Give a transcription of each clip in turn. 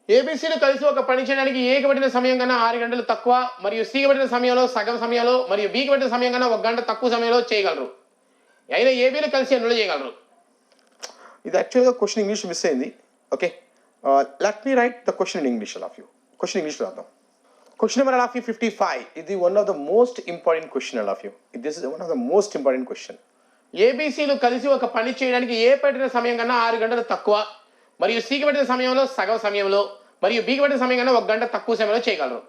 ఏబీసీలు కలిసి ఒక పని చేయడానికి ఏకి పట్టిన సమయం కన్నా 6 గంటలు తక్కువ మరియు సికి పట్టిన సమయంలో సగం సమయంలో మరియు బికి పట్టిన సమయం కన్నా 1 గంట తక్కువ సమయంలో చేయగలరు. అయినా ఏబీలు కలిసి ఎన్నో చేయగలరు. ఇది యాక్చువల్గా క్వశ్చన్ ఇంగ్లీష్ మిస్ అయింది. Okay, let me write the question in English of you. Question English రాద్దాం. Question number of you 55. ఇది one of the most important question of you. This is one of the most important question. ఏబీసీలు కలిసి ఒక పని చేయడానికి ఏ పట్టిన సమయం కన్నా 6 గంటలు తక్కువ మరియు సికి పట్టిన సమయంలో సగం సమయంలో మరియు బికి పట్టిన సమయం కన్నా 1 గంట తక్కువ సమయంలో చేయగలరు.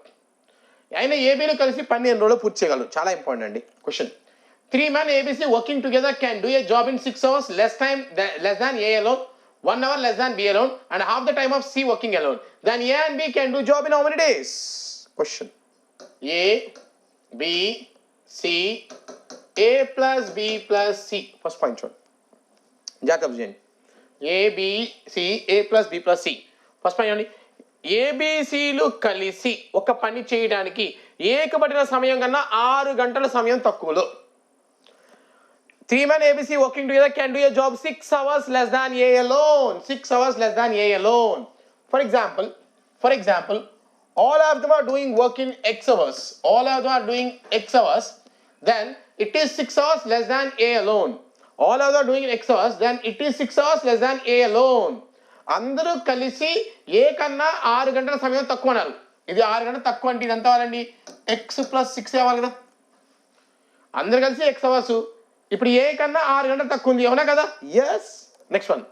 అయినా ఏబీలు కలిసి పని ఎన్ని రోజులు పూర్తి చేయగలరు. చాలా ఇంపార్టెంట్ అండి question. 3 men ABC working together can do a job in 6 hours less than A alone, 1 hour less than B alone, and half the time of C working alone. Then A and B can do job in how many days? Question. A, B, C, A plus B plus C. First point చూడండి. జాగ్రత్త చేయండి. A, B, C, A plus B plus C. First point చూడండి. ఏబిసిలు కలిసి ఒక పని చేయడానికి ఏకబడిన సమయం కన్నా 6 గంటల సమయం తక్కువలో. 3 men ABC working together can do a job 6 hours less than A alone. 6 hours less than A alone. For example, all of them are doing work in X hours. All of them are doing X hours. Then it is 6 hours less than A alone. All of them are doing X hours. Then it is 6 hours less than A alone. అందరూ కలిసి ఏ కన్నా 6 గంటల సమయం తక్కువ అన్నారు. ఇది 6 గంటలు తక్కువ అంటే ఇదంతా అవ్వాలండి ఎక్స్ ప్లస్ 6 అవ్వాలి కదా. అందరు కలిసి ఎక్స్ అవర్స్. ఇప్పుడు ఏ కన్నా 6 గంటలు తక్కువ ఉంది, అవునా కదా? Yes. Next one.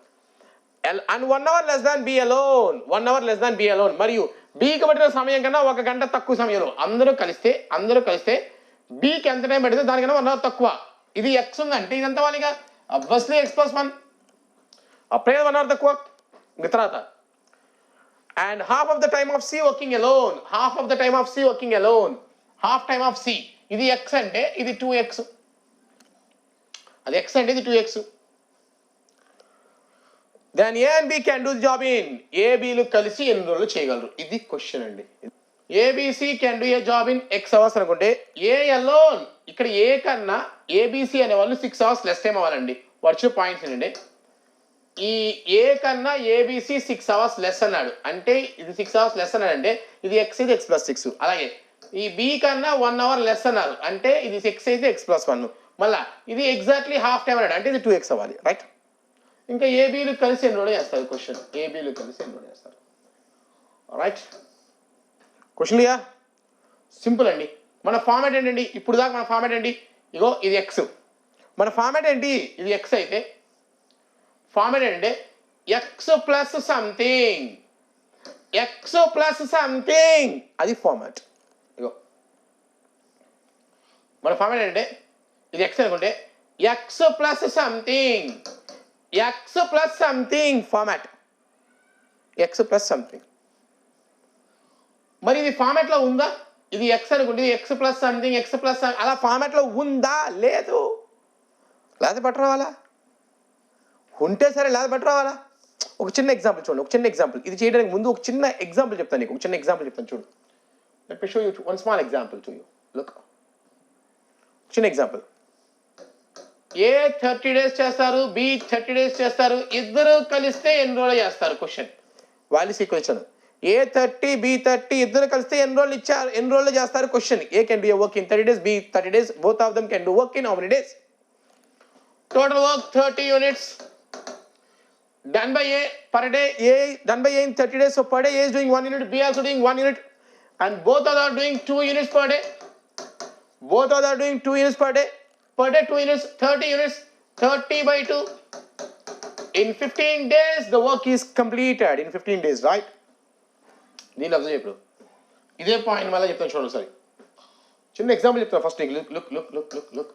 And 1 hour less than B alone. 1 hour less than B alone. మరియు బికి పట్టిన సమయం కన్నా 1 గంట తక్కువ సమయంలో అందరూ కలిస్తే బికి ఎంత టైం పడితే దానికన్నా 1 hour తక్కువ. ఇది ఎక్స్ ఉందంటే ఇదంతా వాళ్ళిగా అబ్వియస్లీ ఎక్స్ ప్లస్ 1. అప్పుడే 1 hour తక్కువ. తర్వాత and half of the time of C working alone. Half time of C. ఇది x అంటే ఇది 2x. అది x అంటే ఇది 2x. Then A and B can do the job in. A, Bలు కలిసి ఎన్ని రోజులు చేయగలరు. ఇది క్వశ్చన్ అండి. ABC can do a job in X hours అనుకుంటే A alone ఇక్కడ A కన్నా ABC అనే వాళ్ళు 6 hours లెస్ టైం అవ్వాలండి. వర్చువల్ పాయింట్స్ ఏంటంటే ఈ ఏ కన్నా ఏబిసి 6 hours లెస్ అన్నాడు అంటే ఇది 6 hours లెస్ అన్నాడు అంటే ఇది ఎక్స్ అయితే ఎక్స్ ప్లస్ 6. అలాగే ఈ బి కన్నా 1 hour లెస్ అన్నారు అంటే ఇది ఎక్స్ అయితే ఎక్స్ ప్లస్ 1. మళ్ళా ఇది ఎగ్జాక్ట్లీ హాఫ్ టైం అన్నాడు అంటే ఇది 2x అవ్వాలి. రైట్. ఇంకా ఏబీలు కలిసి ఎన్ని రోజులు చేస్తారు క్వశ్చన్. ఏబీలు కలిసి ఎన్ని రోజులు చేస్తారు. రైట్. క్వశ్చన్ లియా సింపుల్ అండి. మన ఫార్మాట్ ఏంటండి ఇప్పుడు దాకా మన ఫార్మాట్ ఏంటి, ఇగో ఇది ఎక్స్. మన ఫార్మాట్ ఏంటి, ఇది ఎక్స్ అయితే ఫార్మాట్ ఏంటంటే ఎక్స్ ప్లస్ సంథింగ్ అది ఫార్మాట్. ఇగో మన ఫార్మాట్ ఏంటంటే ఇది ఎక్స్ అనుకుంటే X plus something format. X plus something. మరి ఇది ఫార్మాట్ లో ఉందా? ఇది ఎక్స్ అనుకుంటే ఎక్స్ ప్లస్ సంథింగ్ అలా ఫార్మాట్ లో ఉందా? లేదు. లేదా బట్ రావాలా? ఉంటే సరే, లేదా బట్ రావాలా? ఒక చిన్న ఎగ్జాంపుల్ చూడండి. ఇది చేయడానికి ముందు ఒక చిన్న ఎగ్జాంపుల్ చెప్తాను నీకు. చూడు. Let me show you one small example to you. Look. చిన్న ఎగ్జాంపుల్. ఏ 30 days చేస్తారు, బి 30 days చేస్తారు. ఇద్దరు కలిస్తే ఎన్ని రోజులు చేస్తారు క్వశ్చన్. వాళ్ళు సీక్వెన్స్ ఏ 30 బి 30 ఇద్దరు కలిస్తే ఎన్ని రోజులు చేస్తారు question. A can do work in 30 days, B 30 days. Both of them can do work in how many days? Total work 30 units done by A per day. A done by A in 30 days. So per day A is doing 1 unit, B also doing 1 unit, and both of them are doing 2 units per day. Per day 2 units, 30 units, 30 by 2. In 15 days the work is completed. In 15 days, right? దీన్ని observe ఇప్పుడు ఇదే point మళ్ళీ చెప్తాను చూడండి ఒకసారి. చిన్న example చెప్తాను first. Look.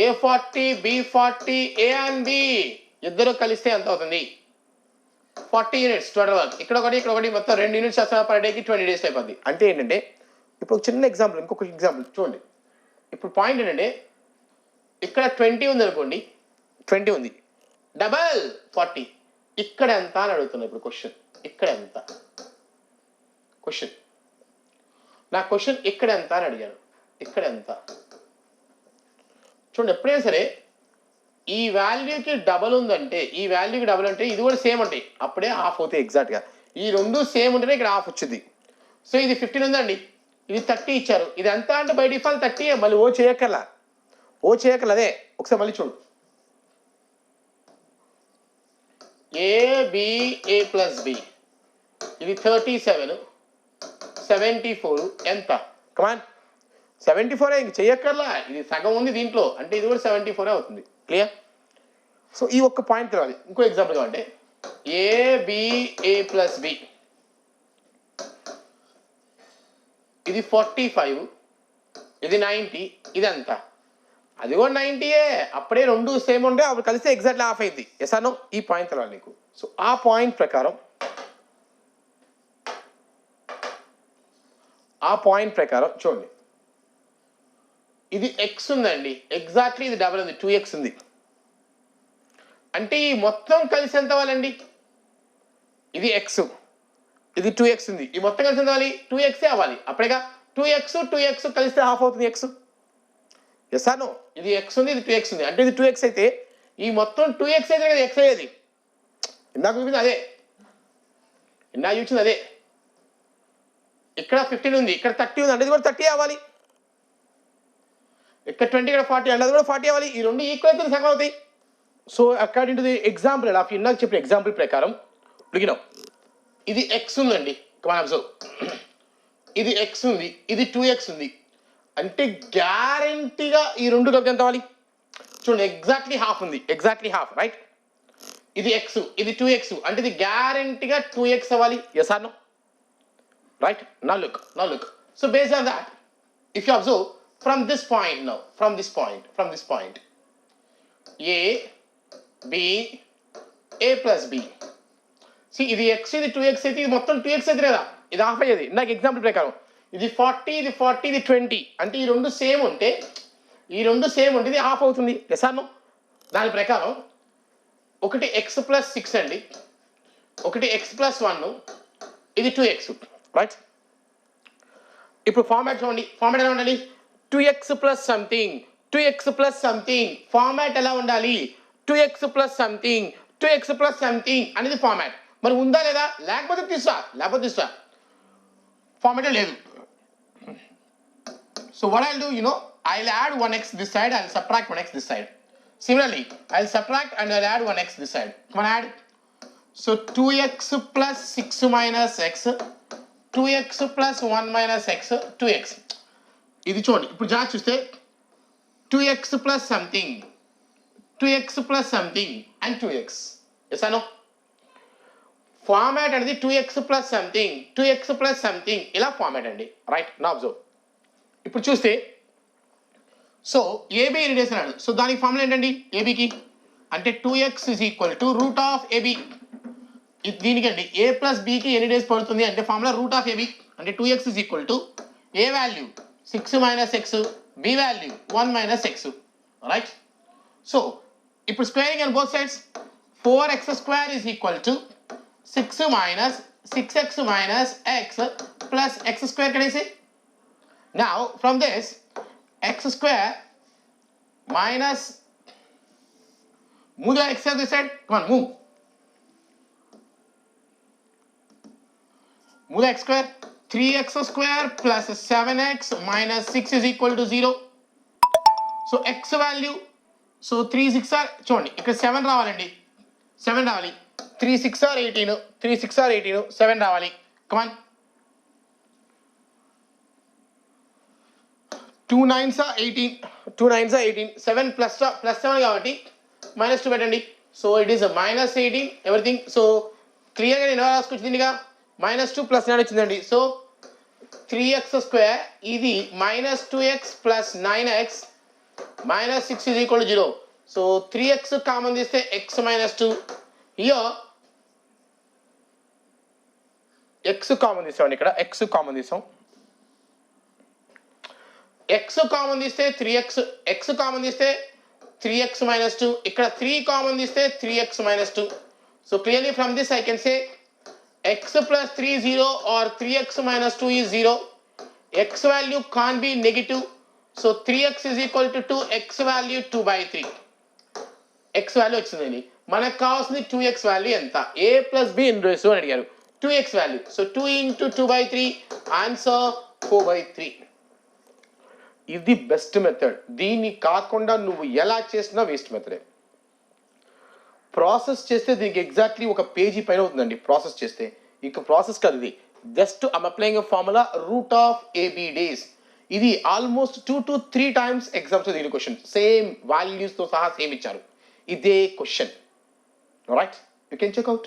A40, B40, A and B ఇద్దరు కలిస్తే ఎంత అవుతుంది? 40 units టోటల్ వర్క్. ఇక్కడ ఒకటి మొత్తం 2 units చేస్తారు పర్ డేకి 20 days అయిపోద్ది. అంటే ఏంటంటే ఇప్పుడు చిన్న ఎగ్జాంపుల్, ఇంకొక ఎగ్జాంపుల్ చూడండి. ఇప్పుడు పాయింట్ ఏంటంటే ఇక్కడ 20 ఉంది అనుకోండి, 20 ఉంది, డబల్ 40. ఇక్కడ ఎంత అని అడుగుతున్నా ఇప్పుడు క్వశ్చన్. ఇక్కడ ఎంత క్వశ్చన్? నా క్వశ్చన్ ఇక్కడ ఎంత అని అడిగాను. ఇక్కడ ఎంత చూడండి. ఎప్పుడైనా సరే ఈ వాల్యూకి డబల్ ఉందంటే ఈ వాల్యూకి డబల్ అంటే ఇది కూడా సేమ్ అంటే అప్పుడే హాఫ్ అవుతాయి ఎగ్జాక్ట్గా. ఈ రెండు సేమ్ ఉంటేనే ఇక్కడ హాఫ్ వచ్చింది. సో ఇది 15 ఉందండి, ఇది 30 ఇచ్చారు. ఇది ఎంత అంటే బై డిఫాల్ట్ 30. మళ్ళీ ఓ చేయక్కర్లా అదే ఒకసారి మళ్ళీ చూడు. ఏ ప్లస్ బి ఇది 37, 74 ఎంత? కమాన్ 74 ఇంక చెయ్యక్కర్లా, ఇది సగం ఉంది దీంట్లో అంటే ఇది కూడా 74 అవుతుంది. క్లియర్? సో ఈ ఒక్క పాయింట్ తెలవాలి. ఇంకో ఎగ్జాంపుల్ కావాలంటే ఏ ప్లస్ బి ఇది 45, ఇది 90, ఇది ఎంత? అది కూడా 90యే, అప్పుడే రెండు సేమ్ ఉంటే అప్పుడు కలిస్తే ఎగ్జాక్ట్లీ హాఫ్ అయింది. Yes or no? ఈ పాయింట్ తెలవాలి నీకు. సో ఆ పాయింట్ ప్రకారం చూడండి, ఇది ఎక్స్ ఉందండి, ఎగ్జాక్ట్లీ ఇది డబల్ ఉంది, 2x ఉంది. అంటే ఈ మొత్తం కలిసి ఎంత అవ్వాలండి? ఇది ఎక్స్, ఇది 2x ఉంది, ఈ మొత్తం కలిసి ఎంత అవ్వాలి? 2x అవ్వాలి. అప్పుడేగా 2x కలిస్తే హాఫ్ అవుతుంది ఎక్స్. Yes or no? ఇది ఎక్స్ ఉంది, ఇది 2x ఉంది, అంటే ఇది 2x అయితే ఈ మొత్తం 2x అయితే కదా ఎక్స్ అయ్యేది. ఇందాక చూపించింది అదే. ఇక్కడ 15 ఉంది, ఇక్కడ 30 ఉంది, అంటే ఇది కూడా 30 అవ్వాలి. ఇక్కడ 20, ఇక్కడ 40, అంటే అది కూడా 40 అవ్వాలి. ఈ రెండు ఈక్వల్ అయితే సగం అవుతాయి. So according to the example ఇందాక చెప్పిన ఎగ్జాంపుల్ ప్రకారం బిగినాం. ఇది ఎక్స్ ఉందండి, కమాన్ అబ్జర్వ్. ఇది ఎక్స్ ఉంది, ఇది 2x ఉంది, అంటే గ్యారంటీగా ఈ రెండు కలిపి ఎంత అవ్వాలి? చూడండి, ఎగ్జాక్ట్లీ హాఫ్ ఉంది, ఎగ్జాక్ట్లీ హాఫ్, రైట్? ఇది ఎక్స్, ఇది 2x, అంటే ఇది గ్యారంటీగా 2x అవ్వాలి. Yes or no? Right? Now look. So based on that, if you observe from this point now, from this point, a plus b. See, ఇది x, ఇది 2x అయితే ఇది మొత్తం 2x అయితే లేదా, ఇది హాఫ్ అయ్యేది. నాకు ఎగ్జాంపుల్ ప్రకారం ఇది 40, ఇది 20, అంటే ఈ రెండు సేమ్ ఉంటే ఇది హాఫ్ అవుతుంది. Yes or no? దాని ప్రకారం ఒకటి x ప్లస్ 6 అండి, ఒకటి x ప్లస్ 1, ఇది 2x, రైట్? ఇప్పుడు ఫార్మాట్ చూడండి, ఫార్మాట్ ఎలా ఉండాలి? 2x ప్లస్ సంథింగ్ ఫార్మాట్ ఎలా ఉండాలి? 2x ప్లస్ సంథింగ్ అనేది ఫార్మాట్. మరి ఉందా లేదా? లేకపోతే తీసురా ఫార్మాట్ లేదు. So what I'll do, I'll add 1x this side, I'll subtract 1x this side. Similarly, I'll subtract and I'll add 1x this side. Come on, add. So 2x plus 6 minus x, 2x plus 1 minus x, 2x. ఇది చూడండి, ఇప్పుడు జాగ్రత్త చూస్తే 2x plus something and 2x. Yes or no? Format అనేది 2x plus something ఇలా format అండి, right? నా observe. ఇప్పుడు చూస్తే సో ఏబి రిలేస్ అన్నాడు. సో దానికి ఫార్ములా ఏంటండి? ఏబికి అంటే 2x is equal to root of AB. దీనికి అండి ఏ ప్లస్ బికి ఎన్ని డేస్ పడుతుంది అంటే ఫార్ములా రూట్ ఆఫ్ ఏబి అంటే 2x is equal to A value 6 minus x, b value 1 minus x, right? So ఇప్పుడు squaring on both sides, 4x square is equal to 6x minus x plus x square. Can I say? Now from this, x square minus, move the x to this side, come on, move the x square. 3x square plus 7x minus 6 is equal to 0. So x value, so 3 6 are చూడండి ఇక్కడ 7 రావాలండి, 7 రావాలి. 3 6 are 18, 7 రావాలి. కమాన్, 2 9s are 18, 7 plus 7 కాబట్టి -2 పెట్టండి. So it is -18 everything. So క్లియర్గా నేను రాసుకొచ్చిందిగా -2 plus 9 వచ్చిందండి. సో 3x square ఇది -2x plus 9x minus 6 is equal to 0. So 3x common తీస్తే x minus 2. Here x common తీసామండి, ఇక్కడ x కామన్ తీసాం. x కామన్ తీస్తే 3x, x కామన్ తీస్తే 3x minus 2. ఇక్కడ 3 కామన్ తీస్తే 3x minus 2. So clearly from this I can say x plus 3 0 or 3x minus 2 is 0. X value can't be negative. So 3x is equal to 2, x value 2 by 3. X value వచ్చిందండి. మనకు కావాల్సింది 2x value ఎంత? a plus be in ratio అని అడిగారు. 2x value, so 2 into 2/3, answer 4/3. ఇది best method. దీన్ని కాకుండా నువ్వు ఎలా చేసినా వేస్ట్ మెథడే. ప్రాసెస్ చేస్తే దీనికి ఎగ్జాక్ట్లీ ఒక పేజీ పైన అవుతుందండి ప్రాసెస్ చేస్తే. ఇక ప్రాసెస్ కాదు ఇది, just I'm applying a formula root of AB days. ఇది ఆల్మోస్ట్ 2 to 3 times ఎగ్జామ్స్ దీని క్వశ్చన్ సేమ్ వాల్యూస్తో సహా సేమ్ ఇచ్చారు. ఇదే question. Right, you can check out.